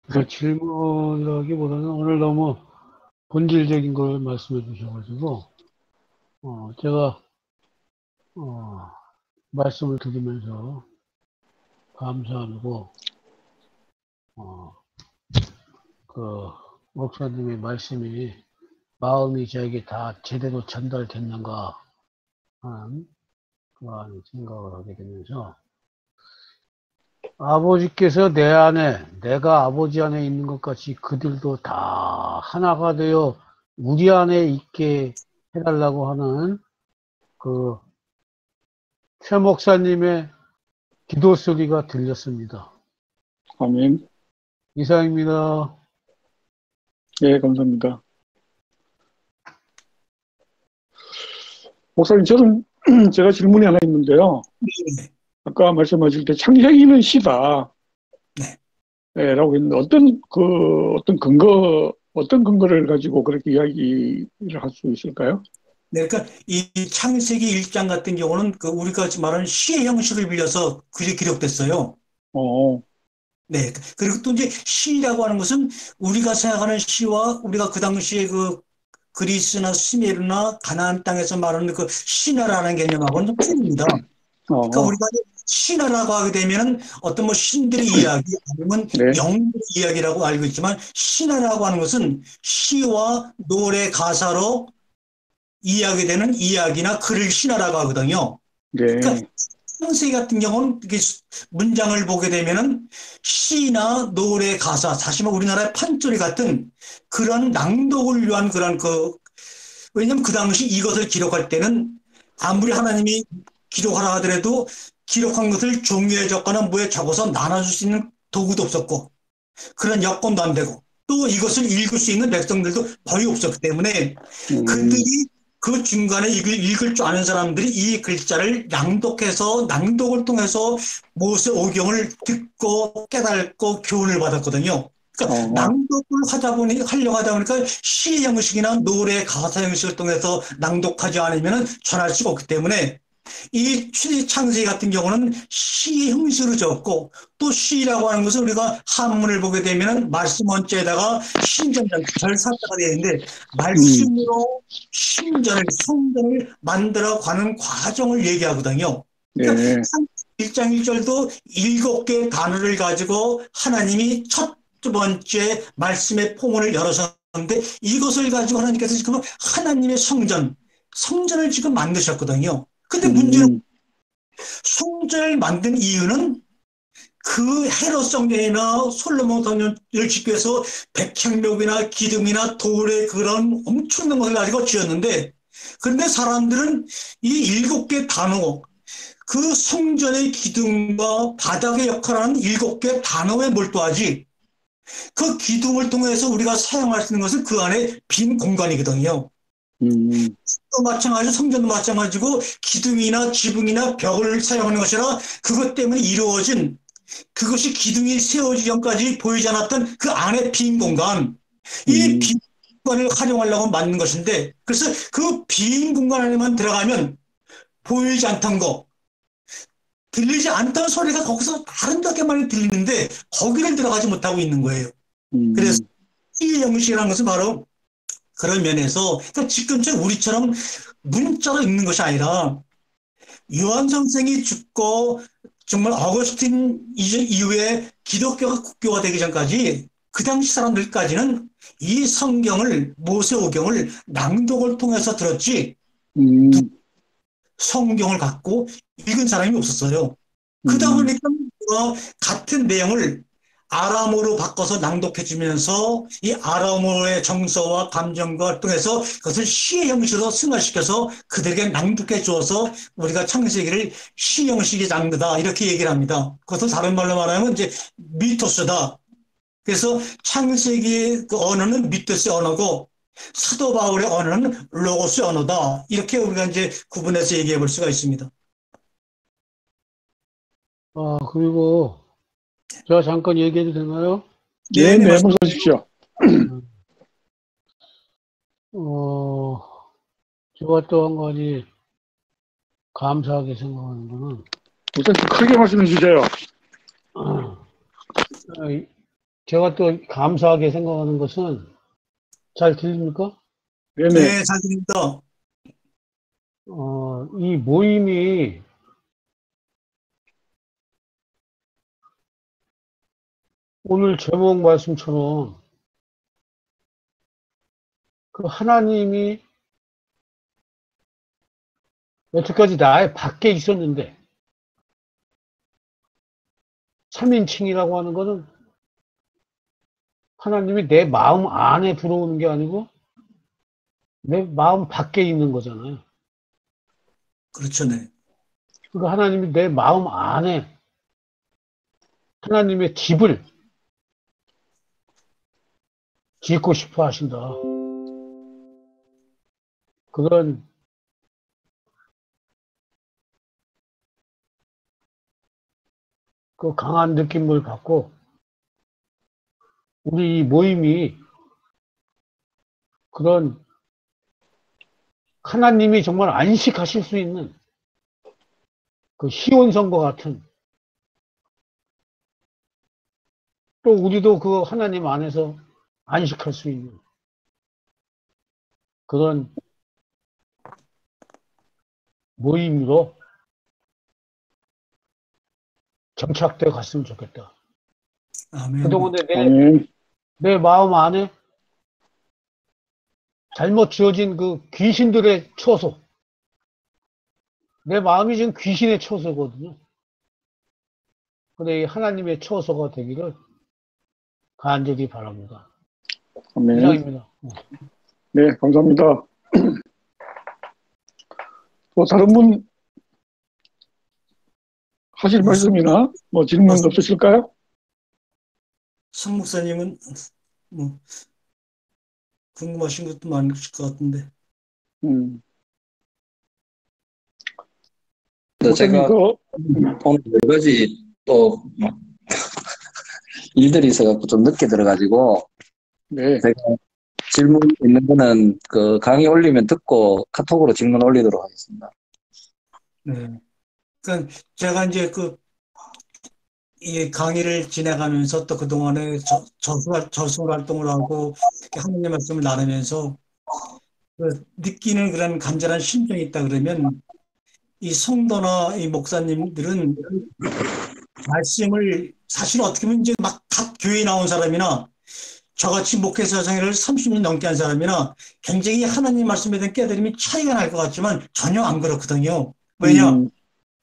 그 질문이라기보다는 오늘 너무 본질적인 걸 말씀해 주셔가지고, 제가, 어, 말씀을 드리면서 감사하고, 어, 그, 목사님의 말씀이 마음이 저에게 다 제대로 전달됐는가 하는 그런 생각을 하게 되면서, 아버지께서 내 안에, 내가 아버지 안에 있는 것 같이 그들도 다 하나가 되어 우리 안에 있게 해달라고 하는 그 최 목사님의 기도 소리가 들렸습니다. 아멘. 이상입니다. 예, 감사합니다. 목사님, 저는 제가 질문이 하나 있는데요. 네. 아까 말씀하실 때 창세기는 시다. 네. 예, 라고 했는데 어떤 근거를 가지고 그렇게 이야기를 할 수 있을까요? 네, 그러니까 이 창세기 1장 같은 경우는 그 우리가 지금 말하는 시의 형식을 빌려서 글이 기록됐어요. 어, 네. 그리고 또 이제 시라고 하는 것은 우리가 생각하는 시와 우리가 그 당시에 그 그리스나 수메르나 가나안 땅에서 말하는 그 신화라는 개념하고는 좀 틀립니다. 그러니까 어, 우리가 신화라고 하게 되면은 어떤 뭐 신들의 이야기 아니면 네. 영들의 이야기라고 알고 있지만 신화라고 하는 것은 시와 노래 가사로 이야기되는 이야기나 글을 신화라고 하거든요. 그러니까 네. 창세기 같은 경우는 이렇게 문장을 보게 되면은 시나 노래, 가사, 사실 뭐 우리나라의 판소리 같은 그런 낭독을 위한 그런 왜냐면 그 당시 이것을 기록할 때는 아무리 하나님이 기록하라 하더라도 기록한 것을 종이에 적거나 뭐에 적어서 나눠줄 수 있는 도구도 없었고 그런 여건도 안 되고 또 이것을 읽을 수 있는 백성들도 거의 없었기 때문에 그들이 그 중간에 읽을 줄 아는 사람들이 이 글자를 낭독해서 낭독을 통해서 모세 오경을 듣고 깨닫고 교훈을 받았거든요. 그러니까 어, 낭독을 하려고 하다 보니까 시 형식이나 노래 가사 형식을 통해서 낭독하지 않으면 전할 수가 없기 때문에 이 창세기 같은 경우는 시 형식으로 적고 또 시라고 하는 것은 우리가 한문을 보게 되면 말씀 원자에다가 신전장 절사자가 되어 있는데 말씀으로 성전을 만들어가는 과정을 얘기하거든요. 그러니까 네. 1장 1절도 7개의 단어를 가지고 하나님이 첫 번째 말씀의 포문을 열어섰는데 이것을 가지고 하나님께서 지금 하나님의 성전을 지금 만드셨거든요. 근데 문제는 음, 성전을 만든 이유는 그 헤롯 성전이나 솔로몬 성전을 짓기 위해서 백향목이나 기둥이나 돌의 그런 엄청난 것을 가지고 지었는데 그런데 사람들은 이 7개 단어 그 성전의 기둥과 바닥의 역할을 하는 7개 단어에 몰두하지 그 기둥을 통해서 우리가 사용할 수 있는 것은 그 안에 빈 공간이거든요. 음, 또 마찬가지로 성전도 마찬가지고 기둥이나 지붕이나 벽을 사용하는 것이라 그것 때문에 이루어진 그것이 기둥이 세워지기 전까지 보이지 않았던 그 안에 빈 공간, 이 음, 빈 공간을 활용하려고 만든 것인데, 그래서 그 빈 공간 안에만 들어가면 보이지 않던 거, 들리지 않던 소리가 거기서 아름답게만 들리는데, 거기를 들어가지 못하고 있는 거예요. 그래서 음, 이 형식이라는 것은 바로 그런 면에서, 그러니까 지금처럼 우리처럼 문자로 읽는 것이 아니라, 요한 선생이 죽고 정말 어거스틴 이후에 기독교가 국교가 되기 전까지 그 당시 사람들까지는 이 성경을 모세오경을 낭독을 통해서 들었지 음, 성경을 갖고 읽은 사람이 없었어요. 그러다 음, 보니까 같은 내용을 아람어로 바꿔서 낭독해 주면서 이 아람어의 정서와 감정과 통해서 그것을 시의 형식으로 승화시켜서 그들에게 낭독해 주어서 우리가 창세기를 시 형식의 장르다 이렇게 얘기를 합니다. 그것을 다른 말로 말하면 이제 미토스다. 그래서 창세기의 그 언어는 미토스의 언어고 사도 바울의 언어는 로고스의 언어다. 이렇게 우리가 이제 구분해서 얘기해 볼 수가 있습니다. 그리고 제가 잠깐 얘기해도 되나요? 네, 네네, 네, 말씀. 말씀하십시오. 음, 어, 제가 또 한 가지 감사하게 생각하는 거는, 목사님 크게 말씀해 주세요. 어, 제가 또 감사하게 생각하는 것은, 잘 들립니까? 네네. 네, 잘 들립니다. 이 모임이 오늘 제목 말씀처럼 그 하나님이 여태까지 나의 밖에 있었는데, 3인칭이라고 하는 것은 하나님이 내 마음 안에 들어오는 게 아니고 내 마음 밖에 있는 거잖아요. 그렇죠, 네. 그러니까 하나님이 내 마음 안에 하나님의 집을 짓고 싶어 하신다. 그런 그 강한 느낌을 받고 우리 이 모임이 그런 하나님이 정말 안식하실 수 있는 그 시온성과 같은, 또 우리도 그 하나님 안에서 안식할 수 있는 그런 모임으로 정착되어 갔으면 좋겠다. 아멘. 그동안에 아멘. 내 마음 안에 잘못 지어진 그 귀신들의 처소, 내 마음이 지금 귀신의 처소거든요. 근데 이 하나님의 처소가 되기를 간절히 바랍니다. 아멘. 이상입니다. 네, 감사합니다. 또 다른 분 하실 말씀이나 뭐 질문 없으실까요? 상 목사님은 뭐 궁금하신 것도 많으실 것 같은데. 음. 근데 목사님, 제가 오늘 여러 가지 또 일들이 있어갖고 좀 늦게 들어가지고 네, 제가 질문 있는 거는 그 강의 올리면 듣고 카톡으로 질문 올리도록 하겠습니다. 네. 그러니까 제가 이제 이 강의를 진행하면서 또 그동안에 저술 활동을 하고 이렇게 하느님 말씀을 나누면서 느끼는 그런 간절한 심정이 있다 그러면 이 성도나 이 목사님들은 말씀을 사실 어떻게 보면 이제 막 각 교회에 나온 사람이나 저같이 목회자 생활을 30년 넘게 한 사람이나 굉장히 하나님 말씀에 대한 깨달음이 차이가 날 것 같지만 전혀 안 그렇거든요. 왜냐?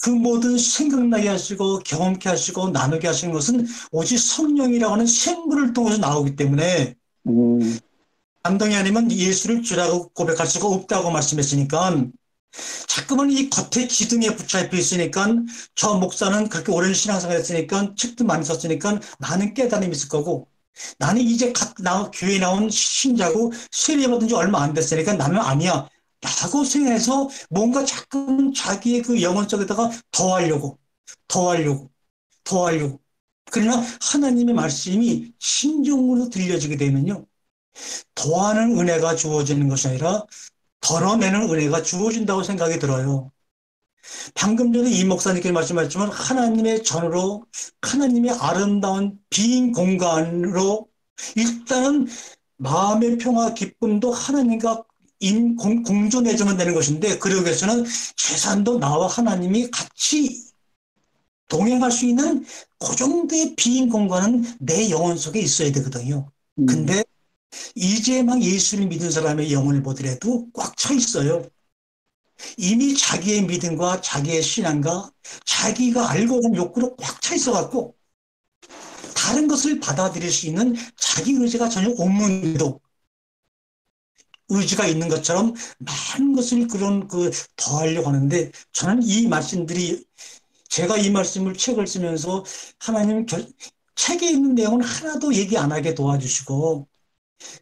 그 모든 생각나게 하시고 경험케 하시고 나누게 하시는 것은 오직 성령이라고 하는 생물을 통해서 나오기 때문에 감동이 아니면 예수를 주라고 고백할 수가 없다고 말씀했으니까 자꾸만 이 겉에 기둥에 붙잡혀 있으니까 저 목사는 그렇게 오랜 신앙생활 했으니까 책도 많이 썼으니까 많은 깨달음이 있을 거고 나는 이제 교회에 나온 신자고 세례 받은 지 얼마 안 됐으니까 나는 아니야 라고 생각해서 뭔가 자꾸 자기의 그 영혼 속에다가 더하려고 그러나 하나님의 말씀이 신중으로 들려지게 되면요 더하는 은혜가 주어지는 것이 아니라 덜어내는 은혜가 주어진다고 생각이 들어요. 방금 전에 이 목사님께 말씀하셨지만 하나님의 전으로 하나님의 아름다운 빈 공간으로 일단은 마음의 평화 기쁨도 하나님과 공존해야만 되는 것인데 그러기 위해서는 재산도 나와 하나님이 같이 동행할 수 있는 그 정도의 빈 공간은 내 영혼 속에 있어야 되거든요. 근데 이제 막 예수를 믿은 사람의 영혼을 보더라도 꽉 차 있어요. 이미 자기의 믿음과 자기의 신앙과 자기가 알고 있는 욕구로 꽉 차 있어갖고 다른 것을 받아들일 수 있는 자기 의지가 전혀 없는데도 의지가 있는 것처럼 많은 것을 더하려고 하는데 저는 이 말씀들이 제가 이 말씀을 책을 쓰면서 하나님 책에 있는 내용은 하나도 얘기 안 하게 도와주시고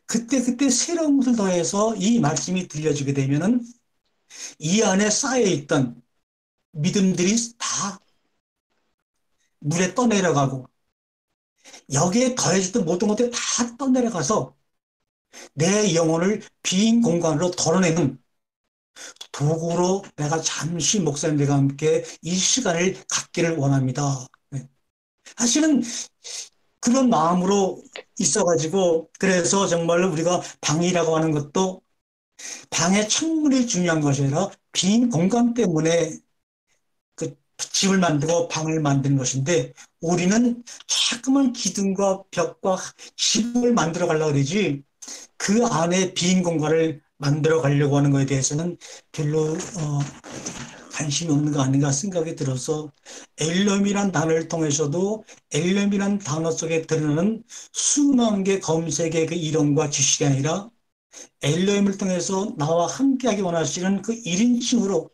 그때 새로운 것을 더해서 이 말씀이 들려지게 되면은 이 안에 쌓여있던 믿음들이 다 물에 떠내려가고 여기에 더해졌던 모든 것들이 다 떠내려가서 내 영혼을 빈 공간으로 덜어내는 도구로 내가 잠시 목사님들과 함께 이 시간을 갖기를 원합니다. 사실은 그런 마음으로 있어가지고, 그래서 정말로 우리가 방이라고 하는 것도 방의 창문이 중요한 것이 아니라 빈 공간 때문에 그 집을 만들고 방을 만든 것인데, 우리는 자꾸만 기둥과 벽과 집을 만들어 가려고 그러지, 그 안에 빈 공간을 만들어 가려고 하는 것에 대해서는 별로 관심이 없는 거 아닌가 생각이 들어서, 엘럼이란 단어를 통해서도 엘럼이란 단어 속에 드러나는 수만 개 검색의 그 이론과 지식이 아니라, 엘럼을 통해서 나와 함께하기 원하시는 그 1인칭으로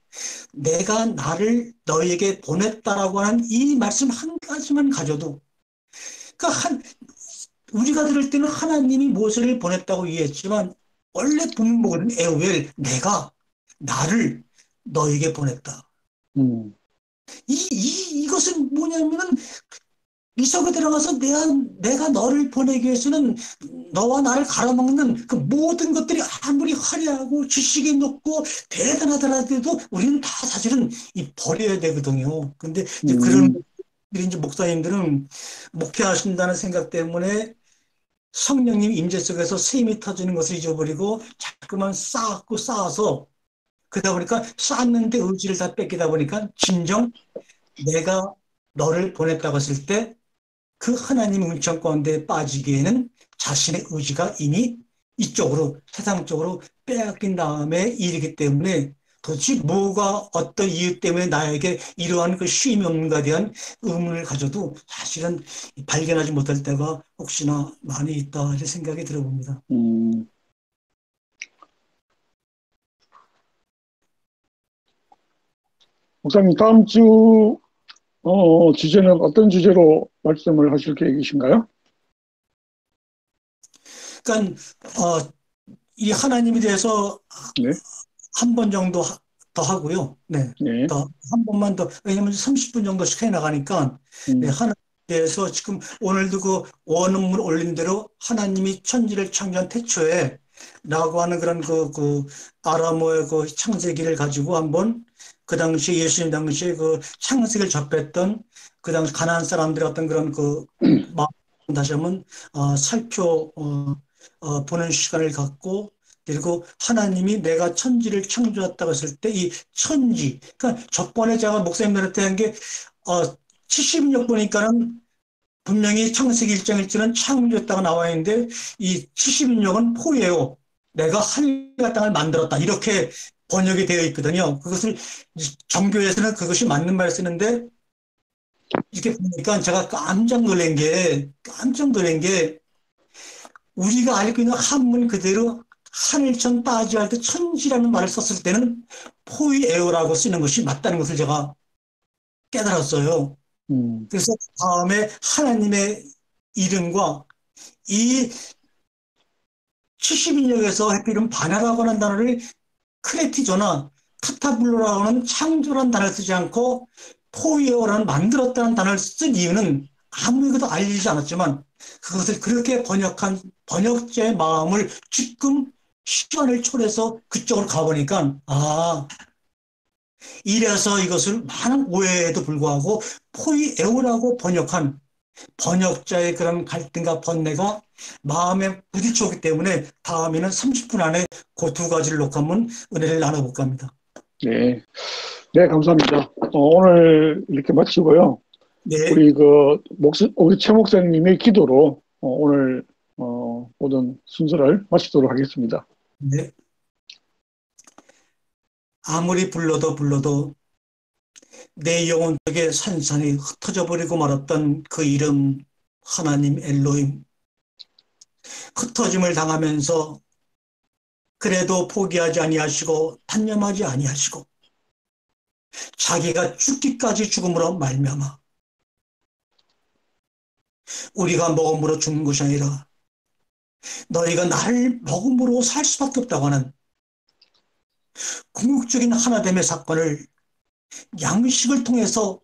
내가 나를 너에게 보냈다라고 하는 이 말씀 한 가지만 가져도, 그러니까 우리가 들을 때는 하나님이 모세를 보냈다고 이해했지만, 원래 본문은 에오엘, 내가 나를 너에게 보냈다. 음, 이것은 뭐냐면은, 이석에 들어가서 내가 너를 보내기 위해서는 너와 나를 갈아먹는 그 모든 것들이 아무리 화려하고 지식이 높고 대단하더라도 우리는 다 사실은 버려야 되거든요. 근데 이제 그런 이제 목사님들은 목회하신다는 생각 때문에 성령님 임재 속에서 샘이 터지는 것을 잊어버리고 자꾸만 쌓아서, 그러다 보니까 쌓았는데 의지를 다 뺏기다 보니까 진정 내가 너를 보냈다고 했을 때 그 하나님의 은총 가운데 빠지기에는 자신의 의지가 이미 이쪽으로, 세상 쪽으로 빼앗긴 다음에 일이기 때문에, 도대체 뭐가 어떤 이유 때문에 나에게 이러한 그 쉼이 없는가에 대한 의문을 가져도 사실은 발견하지 못할 때가 혹시나 많이 있다, 이런 생각이 들어봅니다. 목사님, 다음 주 주제는 어떤 주제로 말씀을 하실 계획이신가요? 그러니까 이 하나님에 대해서 네. 한 번 정도 더 하고요. 네. 네. 더 한 번만 더, 왜냐면 30분 정도씩 해 나가니까, 네, 하나님에 대해서 지금 오늘도 그 원문을 올린 대로 하나님이 천지를 창조한 태초에 라고 하는 그런 그 아람어의 그 창세기를 가지고 한번, 그 당시 예수님 당시에 그 창세기를 접했던 그 당시 가나안 사람들의 어떤 그런 그 마음 다시 한번 보는 시간을 갖고, 그리고 하나님이 내가 천지를 창조했다고 했을 때 이 천지, 그러니까 저번에 제가 목사님들한테 한 게 70역 보니까는 분명히 창세기 1장 1절은 창조했다가 나와 있는데, 이 70역은 포예요. 내가 하늘과 땅을 만들었다, 이렇게 번역이 되어 있거든요. 그것을 정교에서는 그것이 맞는 말을 쓰는데, 이렇게 보니까 제가 깜짝 놀란 게 우리가 알고 있는 한문 그대로 하늘천 따지할 때 천지라는 말을 썼을 때는 포이에오라고 쓰는 것이 맞다는 것을 제가 깨달았어요. 그래서 다음에 하나님의 이름과 이 70인역에서 해필은 반야라고 하는 단어를 크레티조나 카타블로라고 하는 창조라는 단어를 쓰지 않고 포이에오라는 만들었다는 단어를 쓴 이유는 아무리 그도 알리지 않았지만, 그것을 그렇게 번역한 번역자의 마음을 지금 시간을 초래해서 그쪽으로 가보니까, 이래서 이것을 많은 오해에도 불구하고 포이에오라고 번역한 번역자의 그런 갈등과 번뇌가 마음에 부딪혀오기 때문에, 다음에는 30분 안에 그 두 가지를 놓고 한번 은혜를 나눠볼까 합니다. 네. 네, 감사합니다. 오늘 이렇게 마치고요. 네. 우리 최 목사님의 기도로 오늘 모든 순서를 마치도록 하겠습니다. 네. 아무리 불러도 내 영혼 속에 산산이 흩어져 버리고 말았던 그 이름 하나님 엘로힘, 흩어짐을 당하면서 그래도 포기하지 아니하시고 단념하지 아니하시고 자기가 죽기까지 죽음으로 말미암아 우리가 먹음으로 죽는 것이 아니라 너희가 나를 먹음으로 살 수밖에 없다고 하는 궁극적인 하나됨의 사건을 양식을 통해서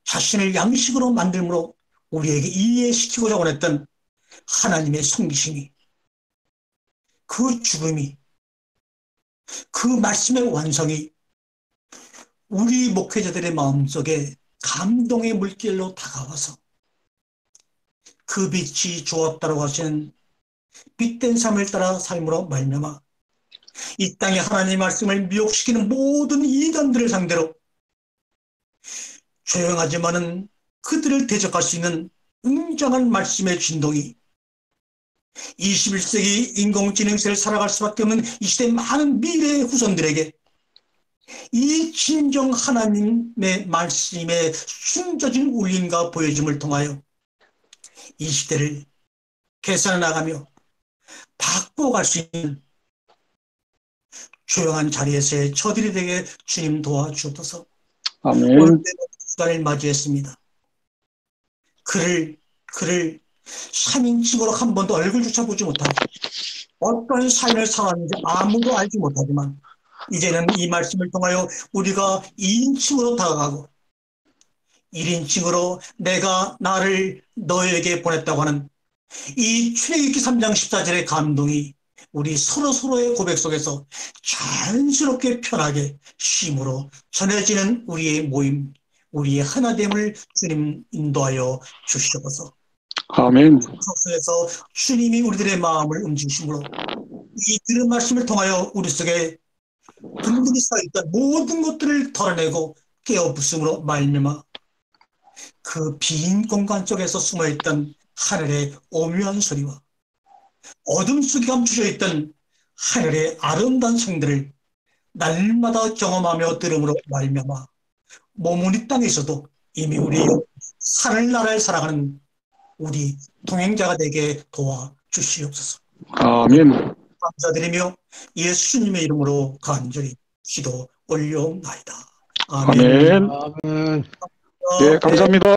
자신을 양식으로 만들므로 우리에게 이해시키고자 원했던 하나님의 성기심이, 그 죽음이, 그 말씀의 완성이 우리 목회자들의 마음속에 감동의 물결로 다가와서 그 빛이 주었다라고 하시는 빛된 삶을 따라 삶으로 말미암아 이 땅에 하나님의 말씀을 미혹시키는 모든 이단들을 상대로 조용하지만은 그들을 대적할 수 있는 웅장한 말씀의 진동이 21세기 인공지능세를 살아갈 수밖에 없는 이 시대의 많은 미래의 후손들에게 이 진정 하나님의 말씀에 숨겨진 울림과 보여줌을 통하여 이 시대를 개선해 나가며 바꿔갈 수 있는 조용한 자리에서의 저들이 되게 주님 도와주옵소서. 아멘. 오늘 시간을 맞이했습니다. 그를 3인칭으로 한 번도 얼굴조차 보지 못하고 어떤 삶을 살았는지 아무도 알지 못하지만 이제는 이 말씀을 통하여 우리가 2인칭으로 다가가고 1인칭으로 내가 나를 너에게 보냈다고 하는 이 출애굽기 3장 14절의 감동이 우리 서로의 고백 속에서 자연스럽게 편하게 쉼으로 전해지는 우리의 모임, 우리의 하나됨을 주님 인도하여 주시옵소서. 아멘. 속에서 주님이 우리들의 마음을 움직이심으로 이 들은 말씀을 통하여 우리 속에 든든히 쌓여있던 모든 것들을 덜어내고 깨어부숨으로 말미암아 그 빈 공간 속에서 숨어있던 하늘의 오묘한 소리와 어둠 속에 감추져 있던 하늘의 아름다운 성들을 날마다 경험하며 들음으로 말미암아 몸은 이 땅에서도 이미 우리의 하늘나라를 살아가는 우리 동행자가 되게 도와주시옵소서. 아멘. 감사드리며 예수님의 이름으로 간절히 기도 올려옵나이다. 아멘. 아멘. 아멘. 네, 감사합니다.